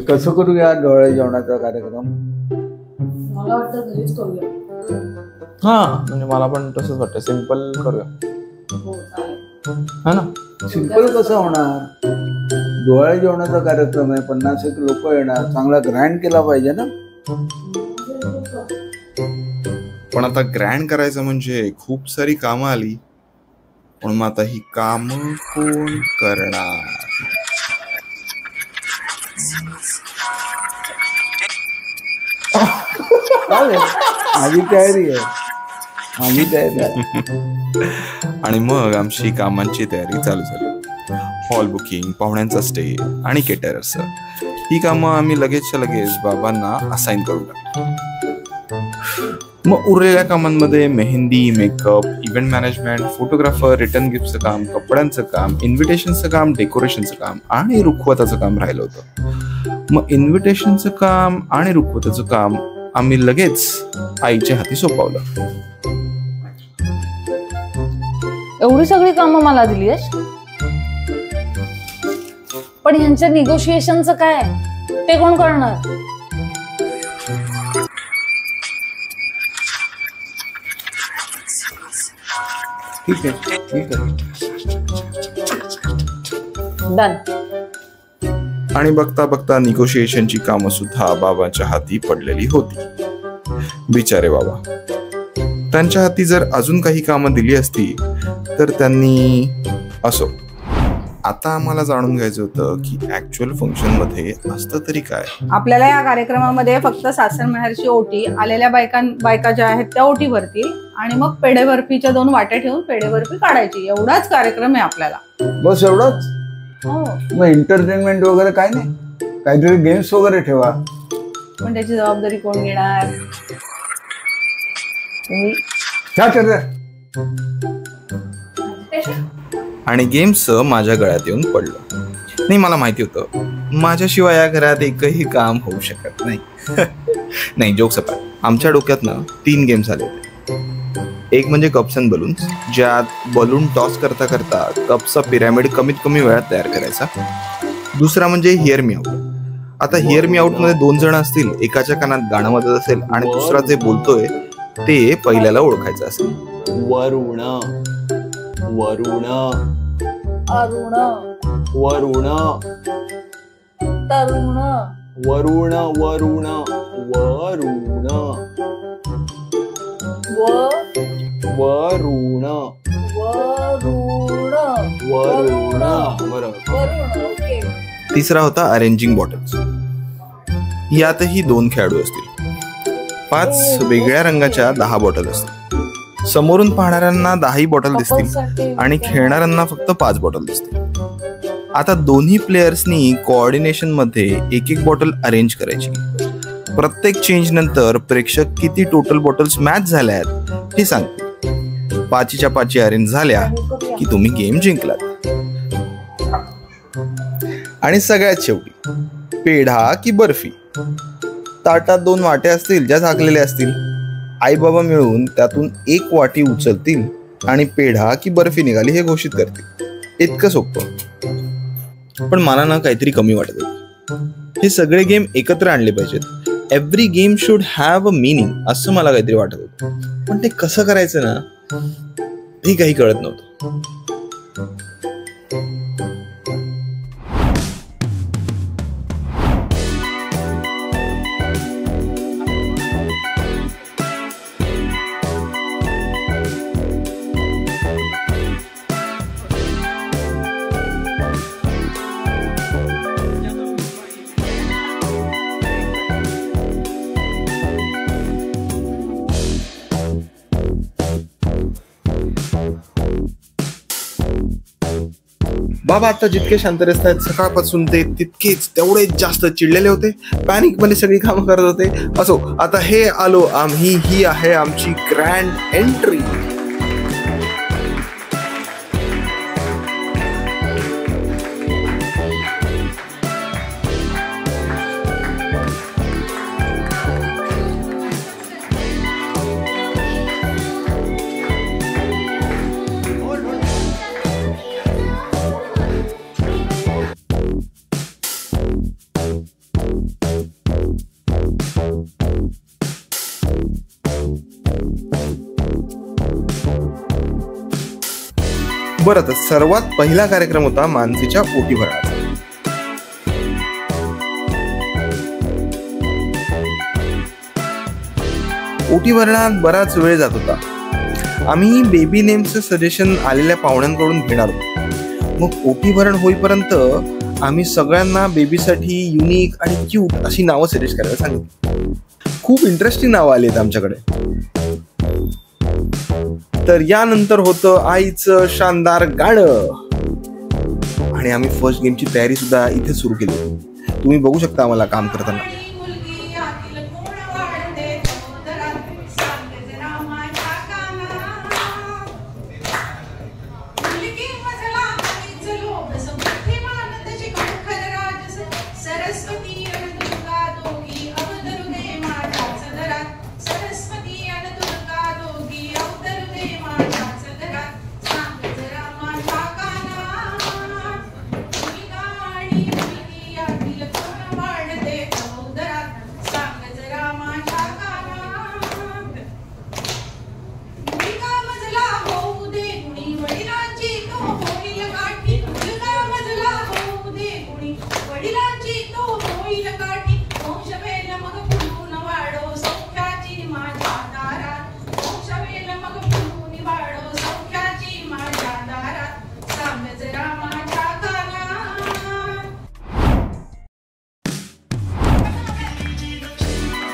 कसं करूया डोळे जेवणाचा कार्यक्रम? मला वाटतं घरीच करूया. हा म्हणजे मला पण तसंच वाटतं, सिम्पल करूया. हो चालेल. हा ना. सिंपल कसं होणार? डोळे जेवणाचा कार्यक्रम आहे, 50 लोक येणार, चांगला ग्रँड केला पाहिजे ना. पण आता ग्रँड करायचं म्हणजे खूप सारी कामं आली. पण मग आता ही कामं कोण करणार? माझी तयारी आहे, माझी तयारी आहे. आणि मग आमची कामांची तयारी चालू झाली. हॉल बुकिंग, पाहुण्यांचा स्टे आणि केटरर्स, ही कामं आम्ही लगेचच्या लगेच बाबांना असाइन करून टाकतो. मग उरलेल्या कामांमध्ये mehndi, makeup, event management, photographer, return गिफ्टचं काम, कपड्यांचं काम, इन्व्हिटेशनचं काम, डेकोरेशनचं काम आणि रुखवताचं काम राहिलं होतं. मग इन्व्हिटेशनचं काम आणि रुखवताचं काम आम्ही लगेच आईच्या हाती सोपवलं. एवढी सगळी कामं मला दिली आहेस, पण यांच्या निगोशिएशनचं काय, ते कोण करणार? ठीक आहे, ठीक आहे. डन. आणि बघता बघता निगोशिएशनची कामं सुद्धा बाबांच्या हाती पडलेली होती. बिचारे बाबा, त्यांच्या हाती जर अजून काही कामं दिली असती तर त्यांनी असो. आता आम्हाला जाणून घ्यायचं होतं की ऍक्च्युअल फंक्शन मध्ये असतं तरी काय. आपल्याला या कार्यक्रमामध्ये फक्त सासर माहेरची ओटी, आलेल्या बायका ज्या आहेत त्या ओटी भरतील आणि मग पेढे बर्फीच्या 2 वाट्या ठेवून पेढे बर्फी काढायची, एवढाच कार्यक्रम आहे आपल्याला. बस एवढंच? हो. मग एंटरटेनमेंट वगैरे काय नाही? काहीतरी गेम्स वगैरे ठेवा. पण त्याची जबाबदारी कोण घेणार? तुम्ही. क्या कर रहे? आणि गेम्सचं माझ्या गळ्यात येऊन पडलं. नाही, मला माहिती होतं माझ्याशिवाय या घरात एकही काम होऊ शकत नाही. नाही, जोक्स अपार्ट, आमच्या डोक्यात ना 3 गेम्स आले होते. एक म्हणजे कप्स अँड बलून्स, ज्यात बलून टॉस करता करता कपचा पिरॅमिड कमीत कमी वेळात तयार करायचा. दुसरा म्हणजे हिअर मी आउट. आता हिअर मी आउट मध्ये 2 जण असतील, एकाच्या कानात गाणं वाजत असेल आणि दुसरा जे बोलतोय ते पहिल्याला ओळखायचं असेल. वरुण वरुण अरुण, वरुण तरुण, वरुण वरुण वरुण वरुण वरुण, वरुण. बरोबर. वरुण. ओके. तिसरा होता अरेंजिंग बॉटल्स. यातही 2 खेळाडू असतील. 5 वेगळ्या रंगाच्या 10 बॉटल असतील. समोरून पाहणाऱ्यांना 10 बॉटल दिसतील आणि खेळणाऱ्यांना फक्त 5 बॉटल दिसतील. आता दोन्ही प्लेयर्सनी कोऑर्डिनेशन मध्ये एक बॉटल अरेंज करायची. प्रत्येक चेंज नंतर प्रेक्षक किती टोटल बॉटल्स मॅच झाल्या आहेत हे सांगतील. 5च्या 5 अरेंज झाल्या की तुम्ही गेम जिंकलात. आणि सगळ्यात शेवटी पेढा की बर्फी. ताटात 2 वाट्या असतील ज्या झाकलेल्या असतील. आई बाबा मिळून त्यातून 1 वाटी उचलतील आणि पेढा की बर्फी निघाली हे घोषित करतील. इतकं सोपं. पण मला ना काहीतरी कमी वाटत होतं. हे सगळे गेम एकत्र आणले पाहिजेत. Every game should have a meaning, असं मला काहीतरी वाटत होतं. पण ते कसं करायचं ना, हे काही कळत नव्हतं. बाबा आता जितके शांत रस्तात सकाळपासून ते तितकेच तेवढेच जास्त चिडलेले होते. पॅनिक मध्ये सगळी कामं करत होते. असो, आता हे आलो आम्ही, ही आहे आमची ग्रँड एंट्री. बरं, तर सर्वात पहिला कार्यक्रम होता मानसीच्या ओटी भरण्याचा. ओटी भरण्यात बराच वेळ जात होता. आम्ही बेबी नेमचं सजेशन आलेल्या पाहुण्यांकडून घेणार होतो. मग ओटी भरण होईपर्यंत आम्ही सगळ्यांना बेबीसाठी युनिक आणि क्यूट अशी नावं सजेस्ट करायला सांगितली. खूप इंटरेस्टिंग नावं आली आहेत आमच्याकडे. तर यानंतर होतं आईचं शानदार गाणं आणि आम्ही फर्स्ट गेमची तयारी सुद्धा इथे सुरू केली. तुम्ही बघू शकता आम्हाला काम करताना.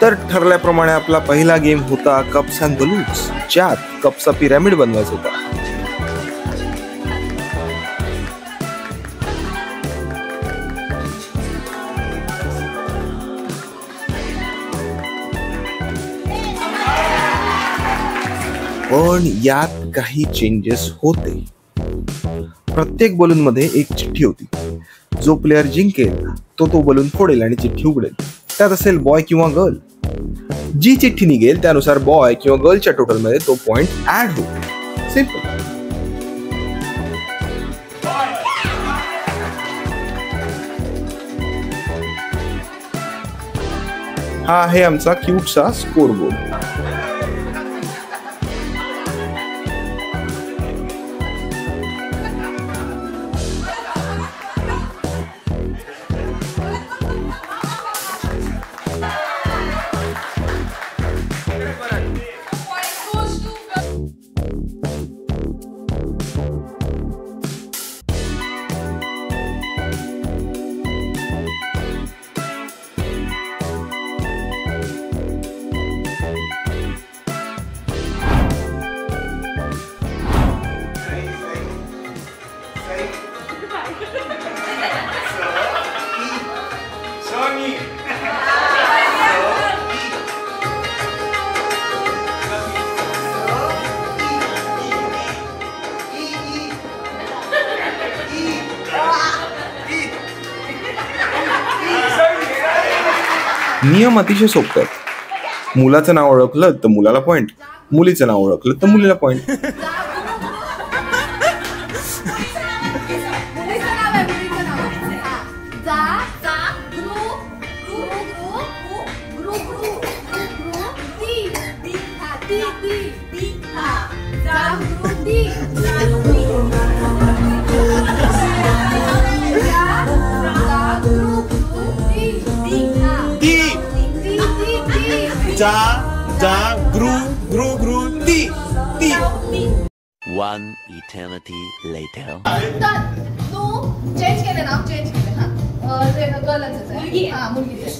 तर ठरल्याप्रमाणे आपला पहिला गेम होता कप्स अँड बलून्स, ज्यात कप्सचा पिरॅमिड बनवायचा होता. पण यात काही चेंजेस होते. प्रत्येक बलून मध्ये एक चिठ्ठी होती. जो प्लेअर जिंकेल तो बलून फोडेल आणि चिठ्ठी उघडेल. त्यात असेल बॉय किंवा गर्ल. जी चिठ्ठी निघेल त्यानुसार बॉय किंवा गर्लच्या टोटल मध्ये तो पॉइंट ऍड होईल. सिंपल. हा आहे आमचा क्यूटसा स्कोर बोर्ड. नियम अतिशय सोपे आहेत. मुलाचं नाव ओळखलं तर मुलाला पॉइंट, मुलीचं नाव ओळखलं तर मुलीला पॉइंट. One eternity later. तू चेंज केले नाव, चेंज केले. गर्लच आहे. हा, मुलगीच आहे.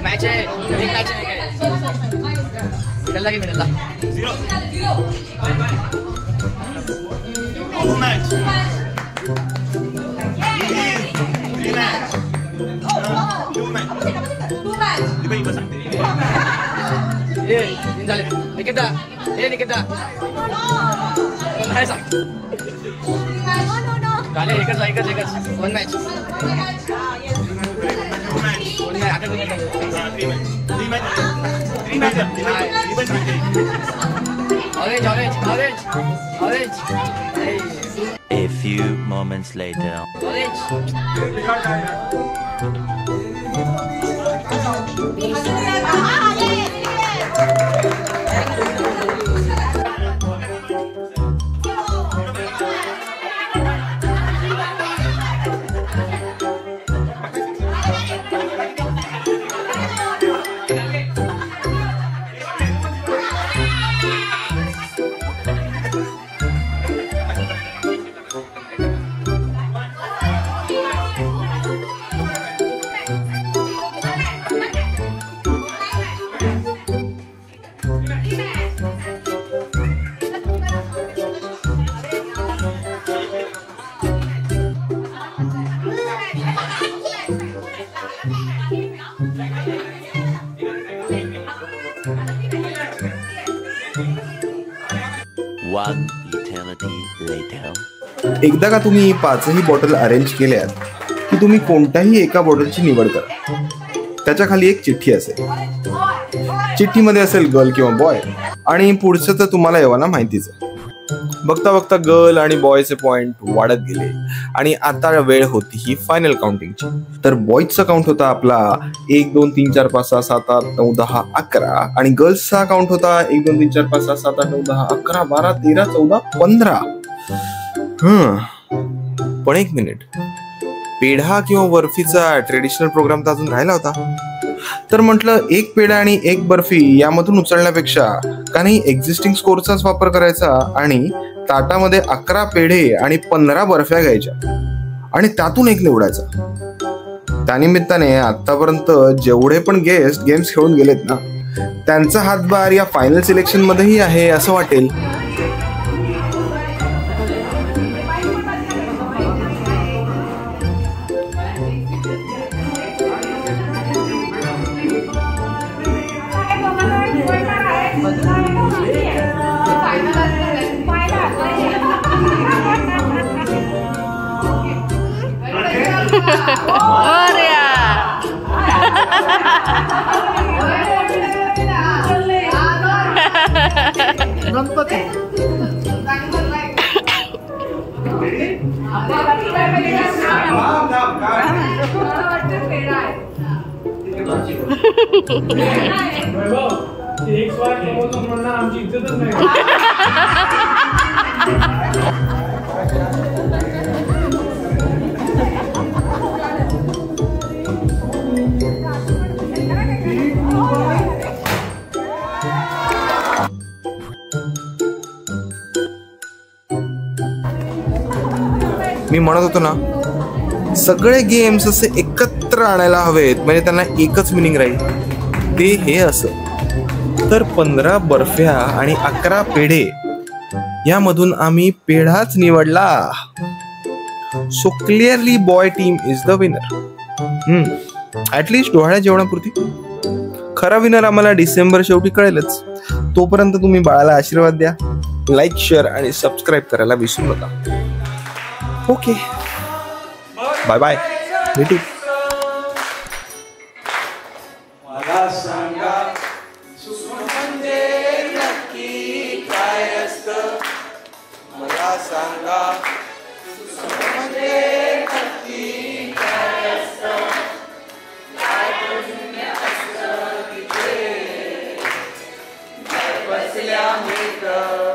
मैच है, एक मैच है. मिडल ला 0 2 मैच 3 मैच 2 मैच तुम्ही बस सांगते. ए तीन झाले. निकिता काय सांग. झाले. एकच 1 match 3 match Orange, orange, orange, orange. Hey, A few moments later. orange. One eternity later. एकदा का तुम्ही 5ही बॉटल अरेंज केल्यात की तुम्ही कोणत्याही एका बॉटलची निवड करा. त्याच्या खाली एक चिठ्ठी असेल. चिठ्ठीमध्ये असेल गर्ल किंवा बॉय आणि पुढचं तर तुम्हाला एव्हाना माहितीच आहे. बघता बघता गर्ल आणि बॉयचे पॉइंट वाढत गेले आणि आता वेळ होती ही फायनल काउंटिंगची. तर बॉयजचा काउंट होता आपला 1 2 3 4 5 6 7 8 9 10 11 आणि गर्ल्सचा काउंट होता 1 2 3 4 5 6 7 8 9 10 11 12 13 14 15. पण एक मिनिट, पेढा किंवा बर्फीचा ट्रेडिशनल प्रोग्राम तर अजून राहिला होता. तर म्हटलं एक पेढा आणि एक बर्फी यामधून उचलण्यापेक्षा का नाही एक्झिस्टिंग स्कोरचाच वापर करायचा आणि ताटामध्ये 11 पेढे आणि 15 बर्फ्या घ्यायच्या आणि त्यातून एक निवडायचा. त्यानिमित्ताने आतापर्यंत जेवढे पण गेस्ट गेम्स खेळून गेलेत ना त्यांचा हातभार या फायनल सिलेक्शन मध्येही आहे असं वाटेल. मी म्हणत होतो ना सगळे गेम्स असे एकत्र आणायला हवेत म्हणजे त्यांना एकच मिनिंग राहील. ते हे असं तर 15 बर्फ्या आणि 11 पेढे यामधून आम्ही पेढाच निवडला. So clearly boy team is the winner. At least डोहाळ्या जेवणापुरती. खरा विनर आम्हाला डिसेंबर शेवटी कळेलच. तोपर्यंत तुम्ही बाळाला आशीर्वाद द्या, लाईक शेअर आणि सबस्क्राईब करायला विसरू नका. ओके, बाय बाय, भेटू. मला सांगा म्हणजे नक्की काय असतं. मला सांगा म्हणजे नक्की काय असतं. काय पुण्य असतं तिथे बसल्या मित्र.